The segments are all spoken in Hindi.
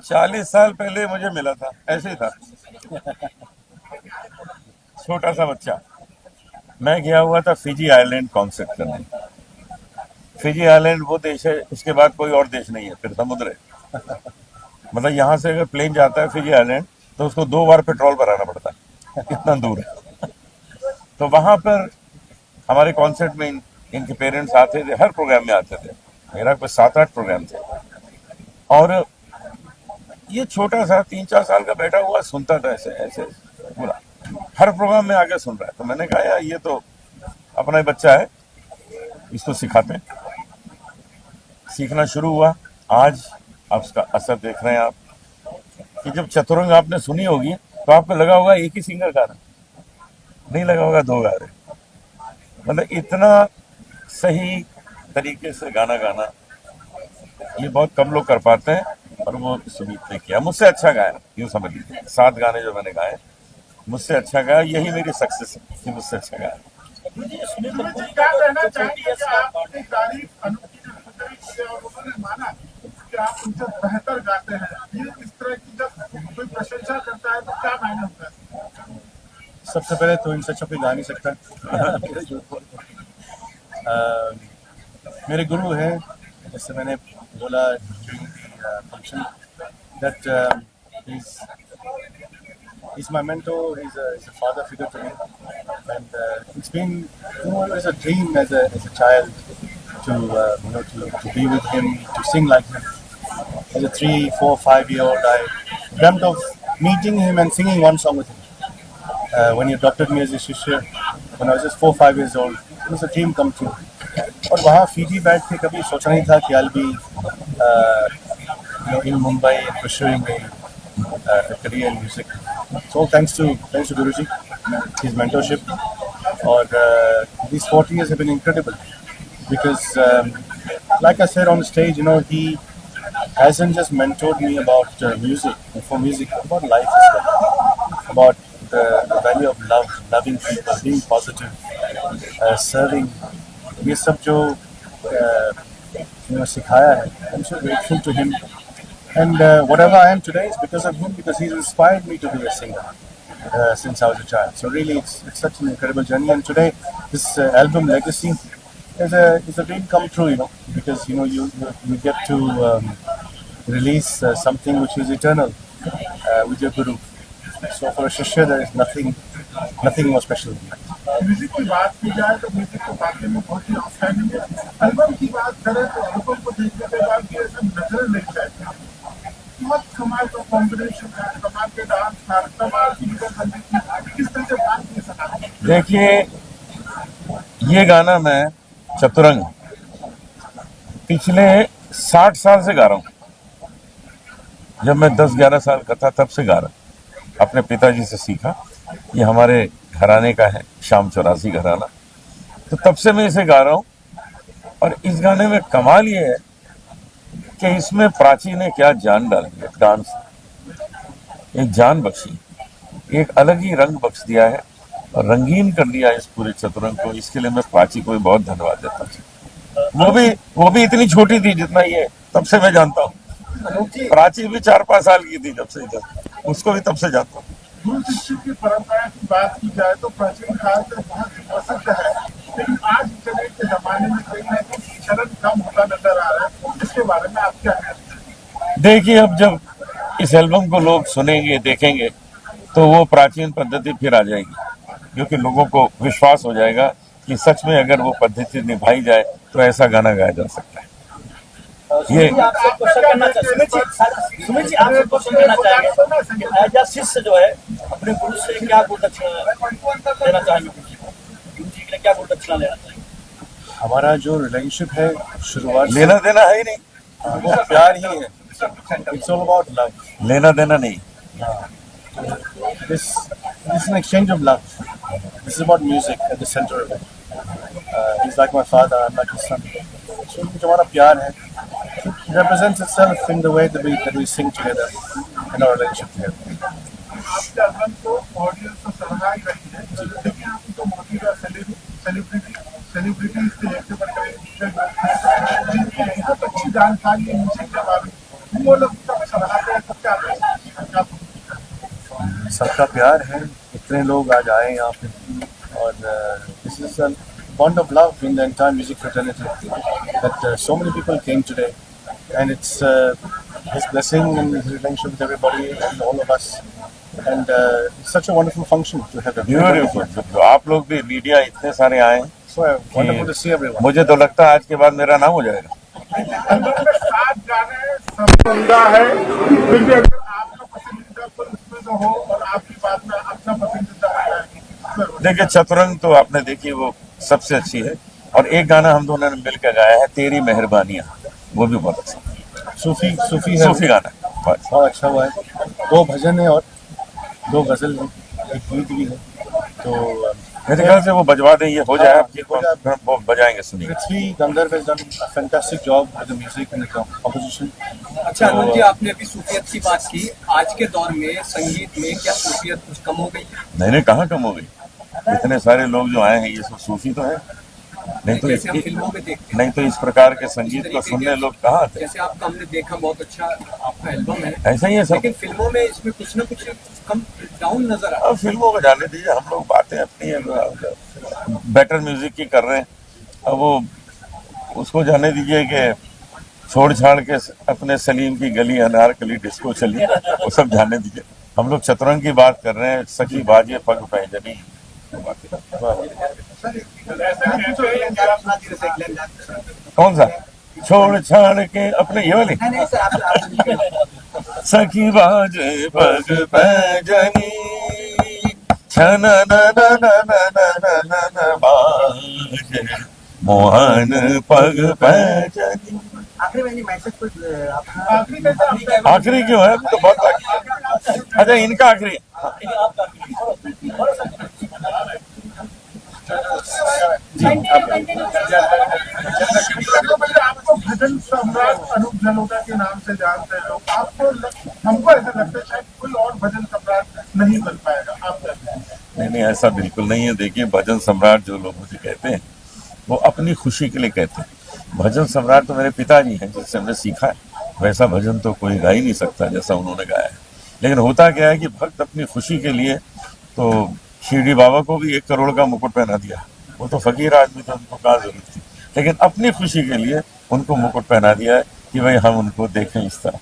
40 साल पहले मुझे मिला था, ऐसे ही था, छोटा सा बच्चा। मैं गया हुआ था फिजी आइलैंड कॉन्सर्ट करने। फिजी आइलैंड वो देश है, उसके बाद कोई और देश नहीं है, फिर समुद्र है। मतलब यहाँ से अगर प्लेन जाता है फिजी आइलैंड तो उसको 2 बार पेट्रोल भराना पड़ता है, इतना दूर है। तो वहां पर हमारे कॉन्सर्ट में इनके पेरेंट्स आते थे, हर प्रोग्राम में आते थे। मेरा कुछ 7-8 प्रोग्राम थे। और ये छोटा सा 3-4 साल का बैठा हुआ सुनता था, ऐसे ऐसे पूरा, हर प्रोग्राम में आके सुन रहा है। तो मैंने कहा यार ये तो अपना ही बच्चा है, इसको सिखाते हैं। सीखना शुरू हुआ। आज आप उसका असर देख रहे हैं आप, कि जब चतुरंग आपने सुनी होगी तो आपको लगा होगा एक ही सिंगर गा रहा, नहीं लगा होगा 2 गा रहे। मतलब इतना सही तरीके से गाना गाना ये बहुत कम लोग कर पाते हैं, और वो सुमित ने किया। मुझसे अच्छा गाया, यूं समझ लीजिए। 7 गाने जो मैंने गाए, मुझसे अच्छा गाया। यही मेरी सक्सेस है कि मुझसे अच्छा गाया। मुझे क्या कहना चाहेंगे कि आपकी तारीफ अनूठी ने की और उन्होंने माना कि आप उनसे बेहतर गाते हैं। ये इस तरह की जब कोई प्रशंसा करता है तो क्या मायने होता है? सबसे पहले तो इनसे अच्छा कोई गा नहीं सकता। मेरे गुरु हैं, जैसे मैंने बोला function, that he's my mentor. He's a father figure to me, and it's been, it was a dream as a child to to be with him, to sing like him. As a 3, 4, 5 year old, I dreamt of meeting him and singing one song with him. When he adopted me as a shishya, when I was just 4, 5 years old, it was a dream come true. और वहाँ फीजी बैठ के कभी सोचा नहीं था कि I'll be in Mumbai pursuing a career in music. So thanks to Guruji, his mentorship, or these 40 years have been incredible, because like I said on the stage, he hasn't just mentored me about music, for music, about life as well, about the value of love, loving people, being positive, serving. ये सब जो सिखाया है, I'm so grateful to him. And whatever I am today is because of him, because he's inspired me to be a singer since I was a child. So really, it's such an incredible journey. And today, this album Legacy is a dream come true, because you get to release something which is eternal with your guru. So for a shishya, there is nothing more special than that. Music की बात की जाए तो म्यूजिक तो वाकई में बहुत ही आउटस्टैंडिंग है। एल्बम की बात करें तो एल्बम को देखने के बाद भी ऐसा नजर नहीं जाता। बहुत कमाल का कॉम्बिनेशन है, कमाल के डांस था, कमाल की संगीत थी। किस तरह से बात कर सकता है? देखिए, ये गाना मैं चतुरंग पिछले 60 साल से गा रहा हूँ। जब मैं 10-11 साल का था तब से गा रहा हूँ, अपने पिताजी से सीखा। ये हमारे घराने का है, शाम 84 घराना। तो तब से मैं इसे गा रहा हूँ। और इस गाने में कमाल ये है कि इसमें प्राची ने क्या जान डाली है। डांस एक जान बख्शी, एक अलग ही रंग बख्श दिया है और रंगीन कर दिया इस पूरे चतुरंग को। इसके लिए मैं प्राची को भी बहुत धन्यवाद देता हूँ। वो भी इतनी छोटी थी जितना ये, तब से मैं जानता हूँ। प्राची भी 4-5 साल की थी जब से इधर, उसको भी तब से जानता हूँ। गुरु शिष्य की परंपरा की बात की जाए तो प्राचीन काल से बहुत प्रसिद्ध है, लेकिन आज इंटरनेट के जमाने में कहीं ना कहीं चलन कम होता नजर आ रहा है। इसके बारे में आप क्या कहते हैं? देखिए, अब जब इस एल्बम को लोग सुनेंगे, देखेंगे, तो वो प्राचीन पद्धति फिर आ जाएगी, क्योंकि लोगों को विश्वास हो जाएगा कि सच में अगर वो पद्धति निभाई जाए तो ऐसा गाना गाया जा सकता है। ये आपसे क्वेश्चन करना चाहिए सुमित जी, आपसे क्वेश्चन करना चाहेंगे, एज अ शिष्य जो है अपने गुरु से क्या गुरु दक्षिणा देना चाहेंगे? गुरु जी के लिए क्या गुरु दक्षिणा लेना चाहेंगे? हमारा जो रिलेशनशिप है, शुरुआत लेना देना है ही नहीं, वो प्यार ही है। इट्स ऑल अबाउट लव, लेना देना नहीं। this is an exchange of love. This is about music at the center of it. He's like my father, I'm like his son. So जो हमारा प्यार है, it represents itself in the way that we sing together in our relationship together. आपके एल्बम को ऑडियंस तो सराहा ही रही है, लेकिन आपकी तो मौजूदा सेलिब्रिटी इसके एक से बढ़कर एक जिनकी बहुत अच्छी जानकारी है म्यूजिक के बारे में, वो लोग सब सराहते हैं। सबका प्यार है, इतने लोग आज आए यहाँ पे, और this is a bond of love in the entire music fraternity that so many people came today, and it's his blessing and his relationship with everybody and all of us, and it's such a wonderful function to have. Beautiful. आप लोग भी मीडिया इतने सारे आए, So wonderful to see everyone. मुझे तो लगता है आज के बाद मेरा नाम हो जाएगा। एल्बम में 7 गाने सब उम्दा है, फिर भी अगर आपका पसंदीदा कोई उसमें तो हो और आपकी बात में अपना पसंदीदा गाना है। देखिए चतुरंग तो आपने देखी, वो सबसे अच्छी है, और एक गाना हम दोनों ने मिलकर गाया है, तेरी मेहरबानियां, वो भी बहुत अच्छा सूफी है, सूफी गाना है, बस। बहुत अच्छा हुआ है। 2 भजन है और 2 गजल है, एक गीत भी है, तो मेरे ख्याल से वो बजवा दें, ये हो जाए आपकी, वो बजाएंगे, सुनिए। पृथ्वी गंधर्व has done a fantastic job with the music and the composition. अच्छा अनुज जी, आपने अभी सूफियत की बात की, आज के दौर में संगीत में क्या सूफियत कुछ कम हो गई है? नहीं, कहाँ कम हो गई, इतने सारे लोग जो आए हैं ये सब सूफी तो है, नहीं तो जैसे हम फिल्मों में देखते हैं, नहीं तो इस प्रकार के संगीत को सुनने लोग कहाँ आते हैं। जैसे आपका हमने देखा, बहुत अच्छा आपका एल्बम है, ऐसा ही है सब। लेकिन फिल्मों में इसमें कुछ ना कुछ कम डाउन नजर आता है। अब फिल्मों में जाने दीजिए, हम लोग बातें अपनी बेटर म्यूजिक की कर रहे हैं, अब वो उसको जाने दीजिए कि छोड़ छाड़ के अपने सलीम की गली अनारकली डिस्को चली, वो सब जाने दीजिए। हम लोग चतुरंग की बात कर रहे हैं, सखी बाजे पग पैंजनी। कौन सा छोड़ छाड़ के अपने, ये वाली सखी बाजे पग पैंजनी छन न न न न न न न बाजे मोहन पग पैंजनी। आखिरी क्यों है, तो बहुत आखिरी। अच्छा इनका आखिरी, आपको भजन सम्राट अनूप जलोटा के नाम से जानते हैं लोग, आपको हमको ऐसा लगता है शायद कोई और भजन सम्राट नहीं बन पाएगा, आप कहते हैं? नहीं, ऐसा बिल्कुल नहीं है। देखिए भजन सम्राट जो लोग मुझे कहते हैं वो अपनी खुशी के लिए कहते हैं। भजन सम्राट तो मेरे पिताजी हैं, जिससे हमने सीखा है, वैसा भजन तो कोई गा ही नहीं सकता जैसा उन्होंने गाया है। लेकिन होता क्या है कि भक्त अपनी खुशी के लिए, तो शिरडी बाबा को भी 1 करोड़ का मुकुट पहना दिया, वो तो फकीर आदमी थे, उनको कहाँ जरूरत थी, लेकिन अपनी खुशी के लिए उनको मुकुट पहना दिया है कि भाई हम उनको देखें इस तरह।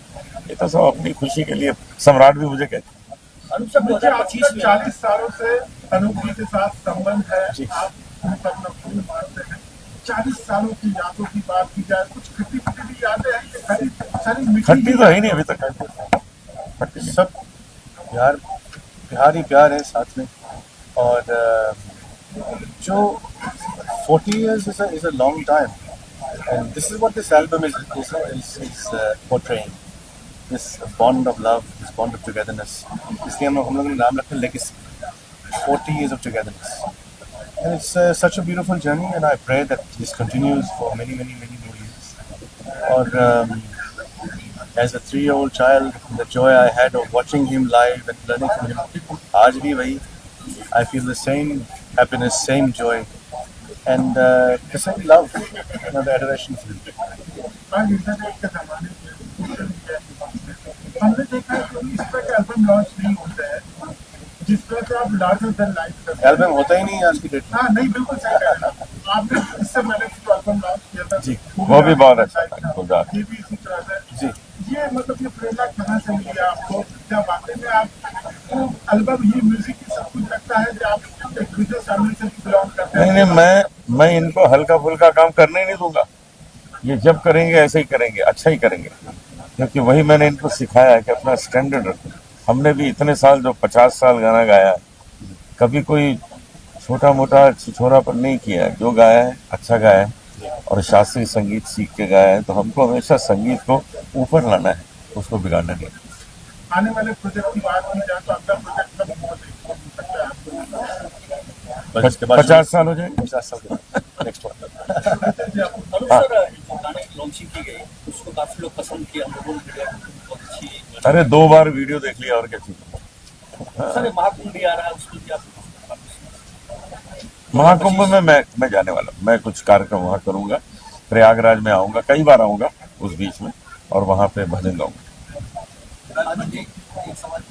ये तो सब अपनी खुशी के लिए सम्राट भी मुझे कहते हैं। अनुज साहब, 2025 में 40 सालों से अनूप जी के साथ संबंध है, आप उनको अपना खून मानते हैं। 40 सालों की यादों की बात की जाए, कुछ खट्टी खट्टी भी यादें हैं कि सारी मीठी खट्टी तो है नहीं अभी तक, सब प्यार ही प्यार है साथ में, और जो 40 years is a long time, and this is what this album is portraying, this bond of love, this bond of togetherness. इसलिए हम लोगों ने नाम रखा Legacy, 40 years of togetherness, and it's such a beautiful journey, and I pray that this continues for many more years. और as a 3-year-old child, the joy I had of watching him live and learning from him, आज भी वही, I feel the same happiness, same joy, and the same love and the adoration for him. आज इंटरनेट के जमाने में सोशल मीडिया के जमाने में हमने देखा है कि इस तरह के एल्बम लॉन्च नहीं होते हैं जिस तरह से आप लार्जर देन लाइफ करते हैं। एल्बम होता ही नहीं है आज की डेट में। हाँ नहीं, बिल्कुल सही कह रहे हैं आपने। इससे पहले जो एल्बम लॉन्च किया था जी, वो भी बहुत अच्छा था, गुलजार। ये भी इसी तरह से जी, ये मतलब ये प्रेरणा कहाँ से मिली आपको? क्या वाकई में आपको एल्बम ये म्यूजिक की सब कुछ लगता है कि आप एक बिजनेस फैमिली से बिलोंग करते हैं? नहीं, मैं इनको हल्का फुल्का काम करने ही नहीं दूंगा। ये जब करेंगे ऐसे ही करेंगे, अच्छा ही करेंगे, क्योंकि वही मैंने इनको सिखाया है कि अपना स्टैंडर्ड रखो। हमने भी इतने साल, जो 50 साल गाना गाया, कभी कोई छोटा मोटा छिछोरापन नहीं किया है। जो गाया है अच्छा गाया है, और शास्त्रीय संगीत सीख के गाया है, तो हमको हमेशा संगीत को ऊपर लाना है, उसको बिगाड़ना नहीं। आने वाले प्रोजेक्ट की बात की जाए तो अगला प्रोजेक्ट कब हो सकता है आपको? 50 साल हो जाएंगे। 50 साल के बाद नेक्स्ट वन। अनुज सर, जो गाने की लॉन्चिंग की गई उसको काफी लोग पसंद किया, लोगों ने बहुत अच्छी। अरे 2 बार वीडियो देख लिया, और क्या चाहिए। सर महाकुंभ भी आ रहा है, उसमें क्या महाकुंभ में मैं जाने वाला हूँ। मैं कुछ कार्यक्रम वहाँ करूंगा, प्रयागराज में आऊंगा, कई बार आऊंगा उस बीच में, और वहाँ पे भजन गाऊंगा। अनुज जी, एक सवाल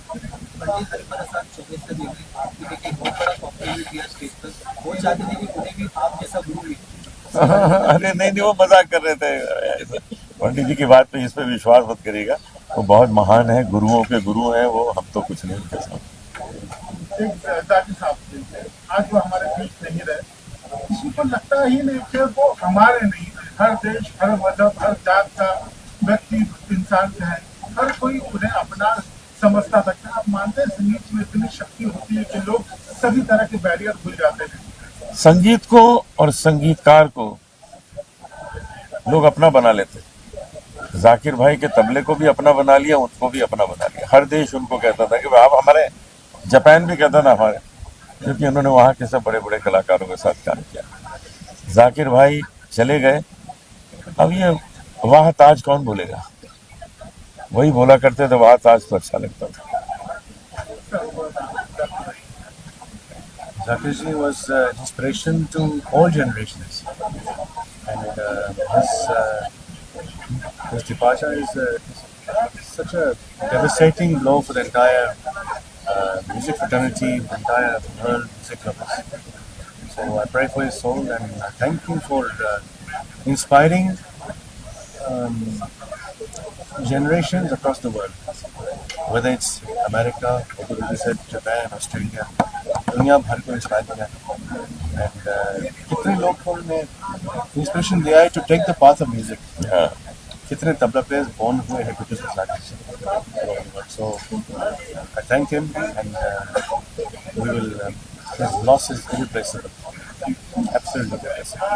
पंडित हरिप्रसाद चौबेसर जी ने आपके लिए एक बहुत बड़ा कॉम्प्लीमेंट दिया स्टेज पर, वो चाहते थे कि उन्हें भी आप जैसा गुरु मिले। अरे नहीं, वो मजाक कर रहे थे। पंडित जी की बात पे इस पे विश्वास मत करिएगा, वो बहुत महान है, गुरुओं के गुरु हैं वो, हम तो कुछ नहीं उनके साथ। एक दादी साहब थे, आज वो हमारे बीच नहीं रहे। किसी को लगता ही नहीं कि वो हमारे नहीं, हर देश, हर मजहब, हर जात का व्यक्ति इंसान है, हर कोई उन्हें अपना समझता था। क्या आप मानते हैं संगीत में इतनी शक्ति होती है कि लोग सभी तरह के बैरियर भूल जाते हैं? संगीत को और संगीतकार को लोग अपना बना लेते। जाकिर भाई के तबले को भी अपना बना लिया, उनको भी अपना बना लिया। हर देश उनको कहता था कि आप हमारे, जापान भी कहता था हमारे, क्योंकि उन्होंने वहां के सब बड़े बड़े कलाकारों के साथ काम किया। जाकिर भाई चले गए, अब ये वाह ताज कौन बोलेगा, वही बोला करते थे, वाह ताज तो अच्छा लगता था। Zakir Ji was inspiration to all generations, and his departure is such a devastating blow for the entire music fraternity, the entire world music lovers. So I pray for his soul and I thank him for inspiring generations across the world, whether it's America, or Guru said Japan, Australia, दुनिया भर को इंस्पायर किया। एंड कितने लोग को उन्हें इंस्पिरेशन दिया है to take the path of music. कितने तबला प्लेयर्स बोर्न हुए हैं because of that. So I thank him and we will his loss is irreplaceable, absolutely irreplaceable.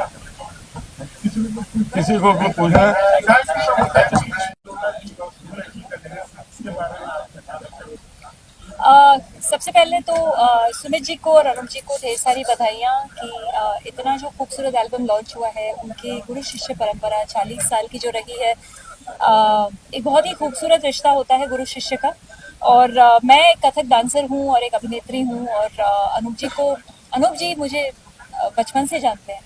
किसी को भी पूछना सबसे पहले तो सुमित जी को और अनुप जी को ढेर सारी बधाइयाँ कि इतना जो खूबसूरत एल्बम लॉन्च हुआ है। उनकी गुरु शिष्य परंपरा 40 साल की जो रही है, एक बहुत ही खूबसूरत रिश्ता होता है गुरु शिष्य का। और मैं एक कथक डांसर हूँ और एक अभिनेत्री हूँ, और अनुप जी मुझे बचपन से जानते हैं।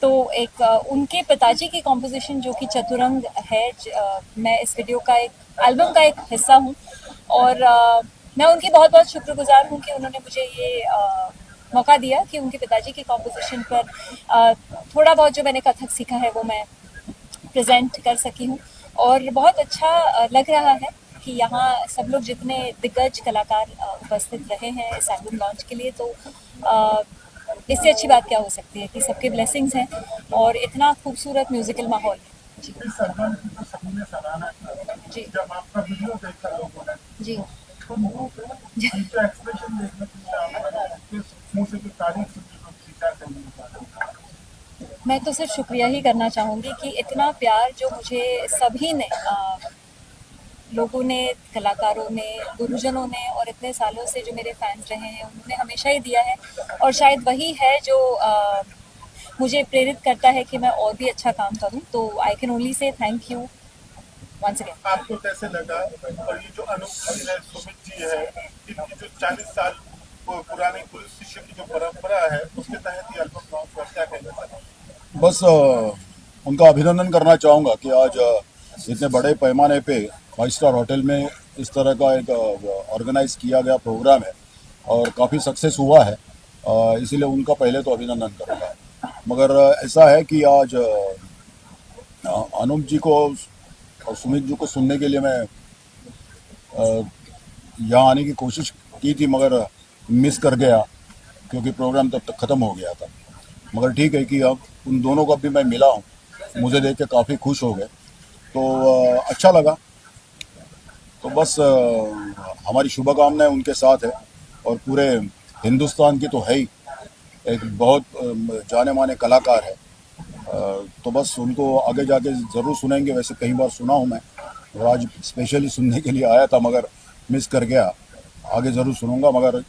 तो एक उनके पिताजी की कॉम्पोजिशन जो कि चतुरंग है, मैं इस वीडियो का एक एल्बम का एक हिस्सा हूँ, और मैं उनकी बहुत बहुत शुक्रगुजार हूँ कि उन्होंने मुझे ये मौका दिया कि उनके पिताजी की कॉम्पोजिशन पर थोड़ा बहुत जो मैंने कथक सीखा है वो मैं प्रेजेंट कर सकी हूँ। और बहुत अच्छा लग रहा है कि यहाँ सब लोग जितने दिग्गज कलाकार उपस्थित रहे हैं इस एल्बम लॉन्च के लिए, तो इससे अच्छी बात क्या हो सकती है कि सबके ब्लेसिंग्स हैं और इतना खूबसूरत म्यूजिकल माहौल। जी इस एल्बम की तो सभी ने सराहना की। जी जब आपका वीडियो देखा लोगों ने, जी तो मुंह पे उनका एक्सप्रेशन देखने के लिए आपके मुंह से जो तारीफ सुनने को सीखा करने का। मैं तो सिर्फ शुक्रिया ही करना चाहूँगी कि इतना प्यार जो मुझे सभी ने, लोगों ने, कलाकारों ने, गुरुजनों ने, और इतने सालों से जो मेरे फैंस रहे हैं उन्होंने हमेशा ही दिया है। और शायद वही है जो मुझे प्रेरित करता है कि मैं और भी अच्छा काम करूँ। तो I can only say thank you once again. आपको कैसे लगा? और ये जो अनुप जी है, सुमित जी है, इनकी जो 40 साल पुराने गुरु शिष्य की जो परंपरा है, उसके तहत ये एल्बम लॉन्च हुआ, क्या कहना चाहते हैं? बस उनका अभिनंदन करना चाहूँगा कि आज इतने बड़े पैमाने पे 5 स्टार होटल में इस तरह का एक ऑर्गेनाइज किया गया प्रोग्राम है और काफ़ी सक्सेस हुआ है, इसीलिए उनका पहले तो अभिनंदन करूँगा। मगर ऐसा है कि आज अनुप जी को और सुमित जी को सुनने के लिए मैं यहाँ आने की कोशिश की थी, मगर मिस कर गया क्योंकि प्रोग्राम तब तक ख़त्म हो गया था। मगर ठीक है कि अब उन दोनों को भी मैं मिला हूँ, मुझे देख के काफ़ी खुश हो गए, तो अच्छा लगा। तो बस हमारी शुभकामनाएं उनके साथ है और पूरे हिंदुस्तान की तो है ही, एक बहुत जाने माने कलाकार है। तो बस उनको आगे जाके ज़रूर सुनेंगे। वैसे कई बार सुना हूँ मैं, और आज स्पेशली सुनने के लिए आया था मगर मिस कर गया। आगे ज़रूर सुनूंगा, मगर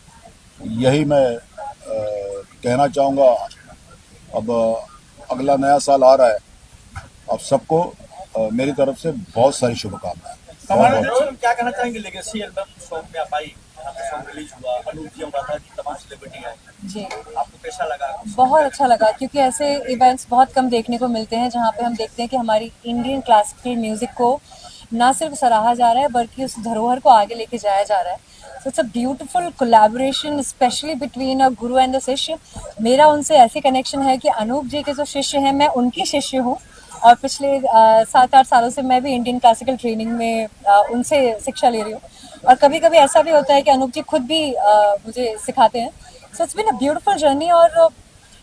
यही मैं कहना चाहूँगा। अब अगला नया साल आ रहा है, आप सबको मेरी तरफ से बहुत सारी शुभकामनाएं। क्या कहना चाहेंगे लेगेसी एल्बम सॉन्ग में आप आई, सॉन्ग रिलीज हुआ, अनुप जी, अनुराधा जी, तमाम सेलिब्रिटी आए जी, आपको कैसा लगा? बहुत अच्छा लगा, क्योंकि ऐसे इवेंट्स बहुत कम देखने को मिलते हैं जहाँ पे हम देखते हैं कि हमारी इंडियन क्लासिकल म्यूज़िक को ना सिर्फ सराहा जा रहा है बल्कि उस धरोहर को आगे लेके जाया जा रहा है. So it's a beautiful collaboration, especially between a guru and a शिष्य. मेरा उनसे ऐसे कनेक्शन है कि अनूप जी के जो शिष्य हैं मैं उनकी शिष्य हूँ और पिछले 7-8 सालों से मैं भी इंडियन क्लासिकल ट्रेनिंग में उनसे शिक्षा ले रही हूँ. और कभी कभी ऐसा भी होता है कि अनूप जी खुद भी मुझे सिखाते हैं. So it's been a beautiful journey और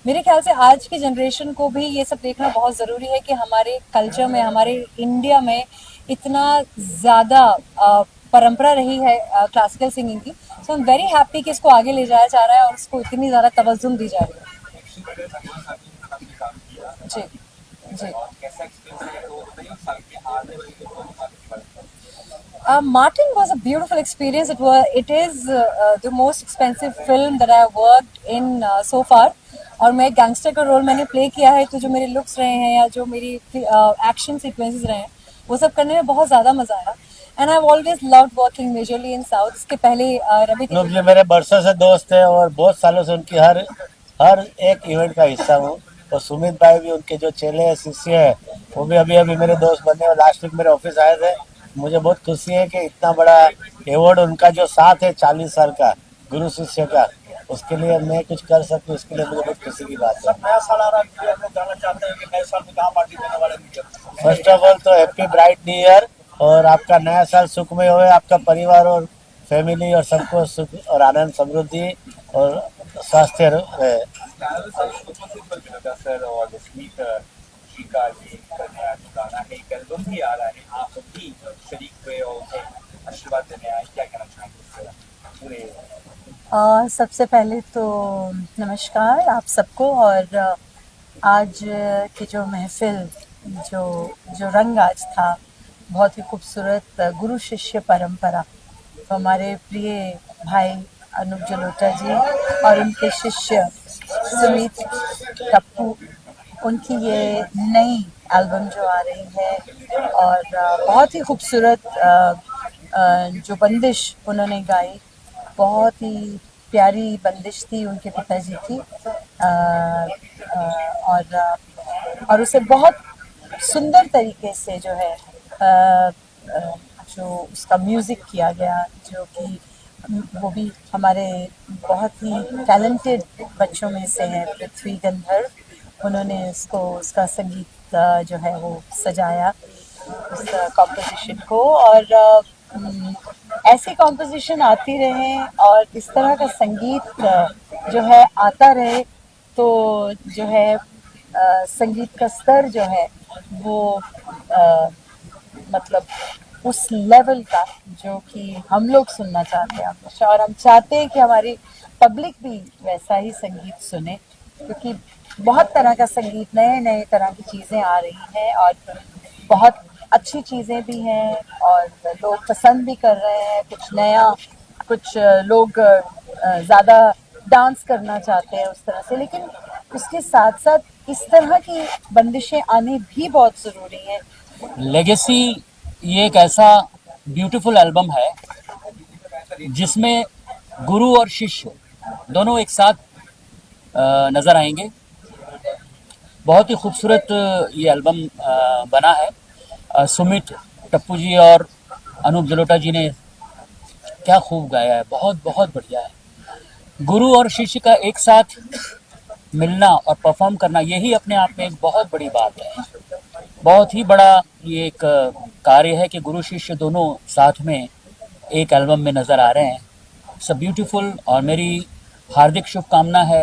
मेरे ख्याल से आज की जनरेशन को भी ये सब देखना बहुत ज़रूरी है कि हमारे कल्चर में, हमारे इंडिया में इतना ज़्यादा परंपरा रही है क्लासिकल सिंगिंग की. सो आई एम वेरी हैप्पी कि इसको आगे ले जाया जा रहा है और इसको इतनी ज़्यादा तवज्जुम दी जा रही है. जी जी. Martin was a beautiful experience. It is the most expensive film that I have worked in so far. और मैं गैंगस्टर का रोल मैंने प्ले किया है तो जो मेरे लुक्स रहे हैं या जो मेरी एक्शन सीक्वेंसेस रहे हैं वो सब करने में बहुत ज़्यादा मज़ा आया. And I have always loved working majorly in south. इसके पहले रवि जी मेरे बरसों से दोस्त है और बहुत सालों से उनकी हर एक इवेंट का हिस्सा हूँ. और सुमित भाई भी उनके जो चेले हैं, शिष्य है, वो भी अभी मेरे दोस्त बने और लास्ट वीक मेरे ऑफिस आए थे. मुझे बहुत खुशी है कि इतना बड़ा अवार्ड उनका जो साथ है 40 साल का गुरु शिष्य का, उसके लिए मैं कुछ कर सकूं, इसके लिए मुझे बहुत खुशी की बात है. नया साल आ रहा है, आप लोग जानना चाहते हैं कि नए साल में कहाँ पार्टी देने वाले हैं? फर्स्ट ऑफ ऑल तो हैप्पी ब्राइट न्यू ईयर और आपका नया साल सुखमय होए, आपका परिवार और फैमिली और सबको सुख और आनंद समृद्धि और स्वास्थ्य रहे. सर और स्मित जी का ये नया गाना है, एक एल्बम भी आ रहा है, आप भी शरीक हुए और आशीर्वाद देने आए, क्या कहना चाहेंगे पूरे? सबसे पहले तो नमस्कार आप सबको. और आज की जो महफिल, जो रंग आज था बहुत ही खूबसूरत गुरु शिष्य परंपरा. तो हमारे प्रिय भाई अनूप जलोटा जी और उनके शिष्य सुमित टप्पू, उनकी ये नई एल्बम जो आ रही है और बहुत ही खूबसूरत जो बंदिश उन्होंने गाई, बहुत ही प्यारी बंदिश थी उनके पिताजी की. और उसे बहुत सुंदर तरीके से जो है जो उसका म्यूज़िक किया गया, जो कि वो भी हमारे बहुत ही टैलेंटेड बच्चों में से हैं, पृथ्वी गंधर्व. उन्होंने उसका संगीत जो है वो सजाया उस कॉम्पोजिशन को. और ऐसी कॉम्पोजिशन आती रहे और इस तरह का संगीत जो है आता रहे तो जो है संगीत का स्तर जो है वो मतलब उस लेवल का जो कि हम लोग सुनना चाहते हैं हमेशा. और हम चाहते हैं कि हमारी पब्लिक भी वैसा ही संगीत सुने, क्योंकि बहुत तरह का संगीत, नए तरह की चीज़ें आ रही हैं और बहुत अच्छी चीज़ें भी हैं और लोग पसंद भी कर रहे हैं. कुछ नया, कुछ लोग ज़्यादा डांस करना चाहते हैं उस तरह से, लेकिन उसके साथ साथ इस तरह की बंदिशें आनी भी बहुत ज़रूरी हैं. लेगेसी ये एक ऐसा ब्यूटीफुल एल्बम है जिसमें गुरु और शिष्य दोनों एक साथ नज़र आएंगे. बहुत ही खूबसूरत ये एल्बम बना है. सुमित टप्पू जी और अनूप जलोटा जी ने क्या खूब गाया है, बहुत बहुत बढ़िया है. गुरु और शिष्य का एक साथ मिलना और परफॉर्म करना, यही अपने आप में एक बहुत बड़ी बात है. बहुत ही बड़ा ये एक कार्य है कि गुरु शिष्य दोनों साथ में एक एल्बम में नज़र आ रहे हैं. इट्स अ ब्यूटीफुल और मेरी हार्दिक शुभकामना है